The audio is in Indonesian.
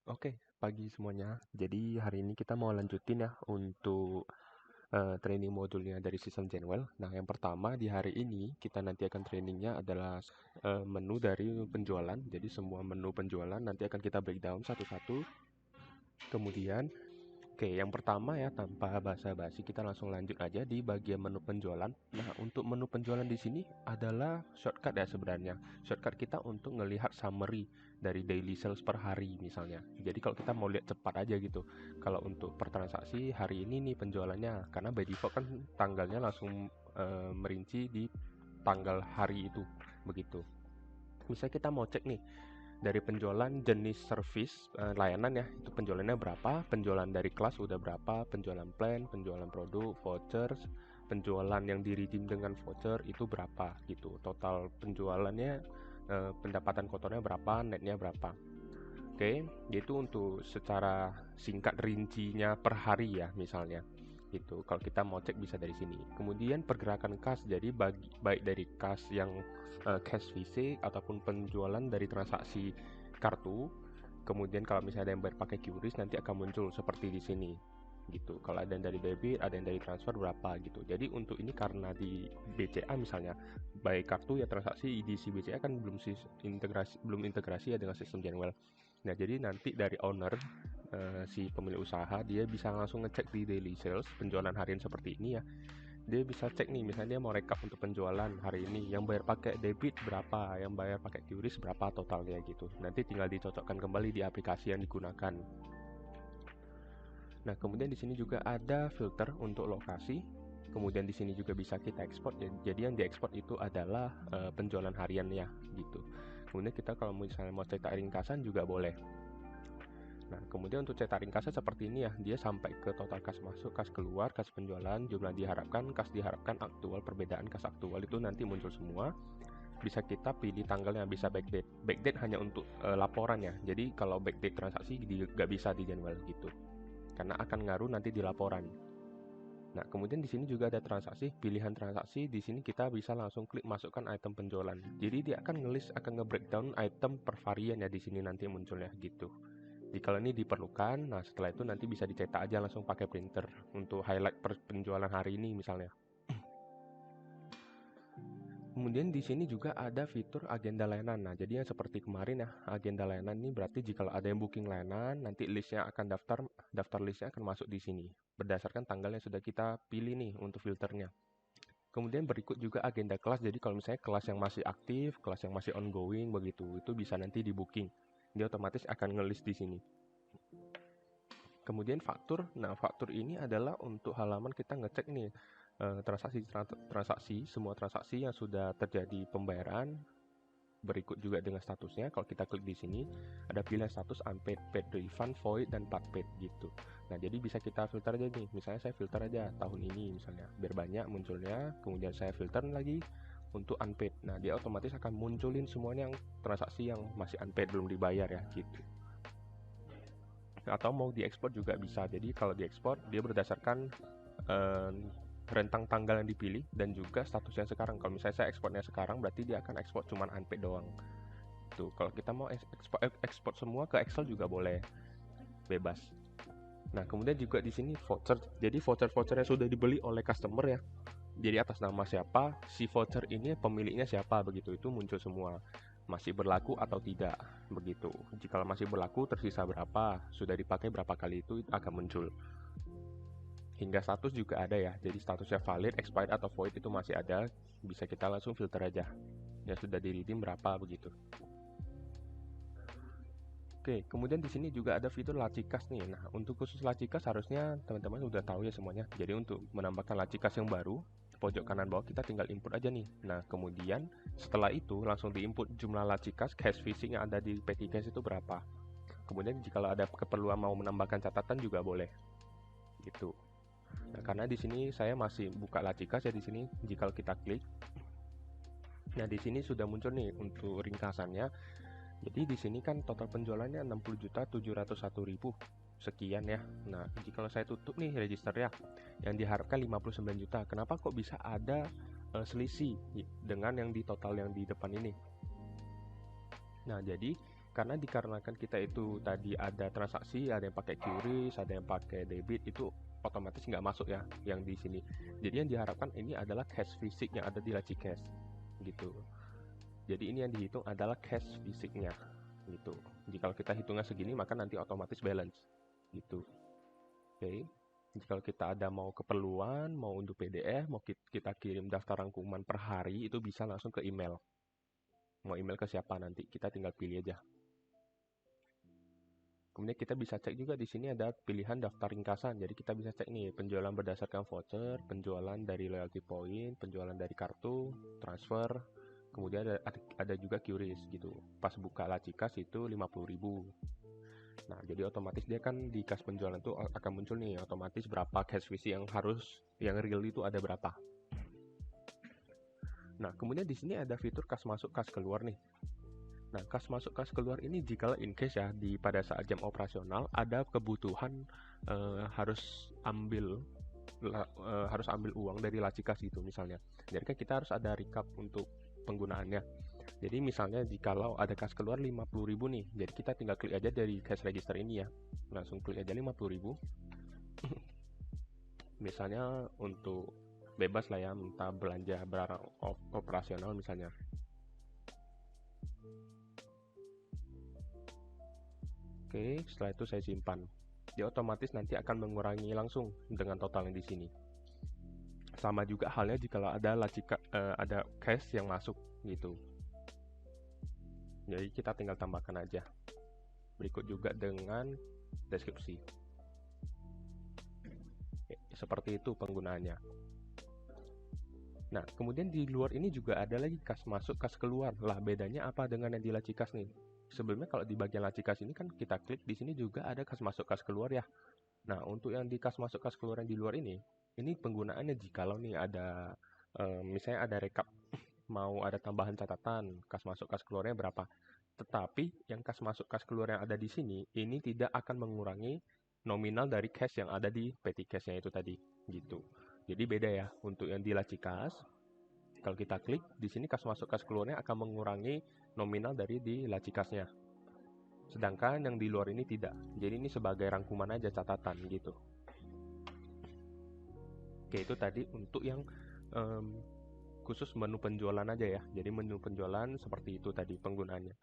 Oke, pagi semuanya. Jadi hari ini kita mau lanjutin ya untuk training modulnya dari sistem Genwell. Nah, yang pertama di hari ini kita nanti akan trainingnya adalah menu dari penjualan. Jadi semua menu penjualan nanti akan kita breakdown satu-satu. Kemudian, oke, yang pertama ya tanpa basa-basi kita langsung lanjut aja di bagian menu penjualan. Nah, untuk menu penjualan di sini adalah shortcut ya sebenarnya. Shortcut kita untuk ngelihat summary dari daily sales per hari misalnya. Jadi kalau kita mau lihat cepat aja gitu. Kalau untuk per transaksi hari ini nih penjualannya, karena by default kan tanggalnya langsung merinci di tanggal hari itu begitu. Misalnya kita mau cek nih dari penjualan jenis service layanan ya, itu penjualannya berapa, penjualan dari kelas udah berapa, penjualan plan, penjualan produk, vouchers, penjualan yang di redeem dengan voucher itu berapa gitu, total penjualannya, pendapatan kotornya berapa, netnya berapa. Oke, itu untuk secara singkat rincinya per hari ya misalnya. Itu kalau kita mau cek bisa dari sini. Kemudian pergerakan kas, jadi baik dari kas yang cash fisik ataupun penjualan dari transaksi kartu. Kemudian kalau misalnya ada yang bayar pakai QRIS nanti akan muncul seperti di sini gitu. Kalau ada yang dari debit, ada yang dari transfer berapa gitu. Jadi untuk ini karena di BCA misalnya, baik kartu ya transaksi di si BCA kan belum integrasi ya dengan sistem Genwell. Nah, jadi nanti dari owner si pemilik usaha dia bisa langsung ngecek di daily sales penjualan harian seperti ini ya. Dia bisa cek nih, misalnya dia mau rekap untuk penjualan hari ini, yang bayar pakai debit berapa, yang bayar pakai QRIS berapa totalnya gitu. Nanti tinggal dicocokkan kembali di aplikasi yang digunakan. Nah, kemudian di sini juga ada filter untuk lokasi. Kemudian di sini juga bisa kita ekspor. Jadi yang diekspor itu adalah penjualan harian ya gitu. Kemudian kita kalau misalnya mau cetak ringkasan juga boleh. Nah, kemudian untuk cetak ringkasan seperti ini ya, dia sampai ke total kas masuk, kas keluar, kas penjualan, jumlah diharapkan, kas diharapkan, aktual, perbedaan kas aktual itu nanti muncul semua. Bisa kita pilih tanggalnya, bisa backdate. Backdate hanya untuk laporan ya. Jadi kalau backdate transaksi nggak bisa di Genwell gitu. Karena akan ngaruh nanti di laporan. Nah, kemudian di sini juga ada transaksi, pilihan transaksi. Di sini kita bisa langsung klik masukkan item penjualan. Jadi dia akan ngelist, akan nge-breakdown item per varian ya di sini nanti munculnya gitu. Jika ini diperlukan, nah setelah itu nanti bisa dicetak aja langsung pakai printer untuk highlight per penjualan hari ini misalnya. Kemudian di sini juga ada fitur agenda layanan. Nah, jadi yang seperti kemarin ya, agenda layanan ini berarti jika ada yang booking layanan, nanti listnya akan daftar listnya akan masuk di sini berdasarkan tanggal yang sudah kita pilih nih untuk filternya. Kemudian berikut juga agenda kelas. Jadi kalau misalnya kelas yang masih aktif, kelas yang masih ongoing begitu, itu bisa nanti di booking. Dia otomatis akan ngelist di sini. Kemudian faktur. Nah, faktur ini adalah untuk halaman kita ngecek nih transaksi, semua transaksi yang sudah terjadi pembayaran. Berikut juga dengan statusnya. Kalau kita klik di sini, ada pilihan status unpaid, paid refund, void, dan part paid gitu. Nah, jadi bisa kita filter aja nih. Misalnya saya filter aja tahun ini misalnya, biar banyak munculnya. Kemudian saya filter lagi untuk unpaid. Nah, dia otomatis akan munculin semuanya yang transaksi yang masih unpaid, belum dibayar ya gitu. Atau mau diekspor juga bisa. Jadi kalau diekspor dia berdasarkan rentang tanggal yang dipilih dan juga statusnya sekarang. Kalau misalnya saya ekspornya sekarang berarti dia akan ekspor cuma unpaid doang. Tuh, kalau kita mau ekspor semua ke Excel juga boleh, bebas. Nah, kemudian juga di sini voucher. Jadi voucher-voucher yang sudah dibeli oleh customer ya. Jadi atas nama siapa, si voucher ini pemiliknya siapa begitu, itu muncul semua. Masih berlaku atau tidak begitu. Jika masih berlaku, tersisa berapa, sudah dipakai berapa kali itu akan muncul. Hingga status juga ada ya, jadi statusnya valid, expired atau void itu masih ada, bisa kita langsung filter aja ya sudah di redeem berapa begitu. Oke, kemudian di sini juga ada fitur lacikas nih. Nah, untuk khusus lacikas harusnya teman-teman sudah tahu ya semuanya. Jadi untuk menambahkan lacikas yang baru, pojok kanan bawah kita tinggal input aja nih. Nah, kemudian setelah itu langsung diinput jumlah lacikas cash phishing yang ada di P3 itu berapa. Kemudian jika ada keperluan mau menambahkan catatan juga boleh. Gitu. Nah, karena di sini saya masih buka lacikas ya di sini. Jika kita klik, nah di sini sudah muncul nih untuk ringkasannya. Jadi di sini kan total penjualannya 60.701.000 sekian ya. Nah, jika saya tutup nih register ya, yang diharapkan 59 juta. Kenapa kok bisa ada selisih dengan yang di total yang di depan ini? Nah, jadi Karena dikarenakan kita itu tadi ada transaksi, ada yang pakai QRIS, ada yang pakai debit, itu otomatis nggak masuk ya yang di sini. Jadi yang diharapkan ini adalah cash fisik yang ada di laci cash gitu. Jadi ini yang dihitung adalah cash fisiknya gitu. Jika kita hitungnya segini maka nanti otomatis balance gitu. Oke. Jika kita ada mau keperluan, mau untuk PDF, mau kita kirim daftar rangkuman per hari, itu bisa langsung ke email. Mau email ke siapa nanti, kita tinggal pilih aja. Kemudian kita bisa cek juga di sini ada pilihan daftar ringkasan. Jadi kita bisa cek nih penjualan berdasarkan voucher, penjualan dari loyalty point, penjualan dari kartu, transfer, kemudian ada juga QRIS gitu. Pas buka laci kas itu 50.000. Nah, jadi otomatis dia kan di kas penjualan itu akan muncul nih otomatis berapa cash visi yang real itu ada berapa. Nah, kemudian di sini ada fitur kas masuk kas keluar nih. Nah, kas masuk kas keluar ini jika in case ya pada saat jam operasional ada kebutuhan harus ambil uang dari laci kas gitu misalnya. Jadi kan kita harus ada recap untuk penggunaannya. Jadi misalnya jikalau ada kas keluar 50.000 nih, jadi kita tinggal klik aja dari cash register ini ya. Langsung klik aja 50.000. Misalnya untuk bebas lah ya, minta belanja barang operasional misalnya. Oke, setelah itu saya simpan. Dia otomatis nanti akan mengurangi langsung dengan total yang di sini. Sama juga halnya jika ada ada cash yang masuk gitu. Jadi kita tinggal tambahkan aja. Berikut juga dengan deskripsi. Seperti itu penggunaannya. Nah, kemudian di luar ini juga ada lagi kas masuk, kas keluar. Lah, bedanya apa dengan yang di laci kas nih? Sebelumnya kalau di bagian laci kas ini kan kita klik di sini juga ada kas masuk, kas keluar ya. Nah, untuk yang di kas masuk, kas keluar yang di luar ini penggunaannya jikalau nih ada misalnya ada rekap mau ada tambahan catatan, kas masuk, kas keluarnya berapa. Tetapi yang kas masuk, kas keluar yang ada di sini ini tidak akan mengurangi nominal dari cash yang ada di petty cash-nya itu tadi gitu. Jadi beda ya untuk yang di laci kas. Kalau kita klik di sini kas masuk, kas keluarnya akan mengurangi nominal dari di laci kasnya. Sedangkan yang di luar ini tidak. Jadi ini sebagai rangkuman aja catatan gitu. Oke, itu tadi untuk yang khusus menu penjualan aja ya. Jadi menu penjualan seperti itu tadi penggunaannya.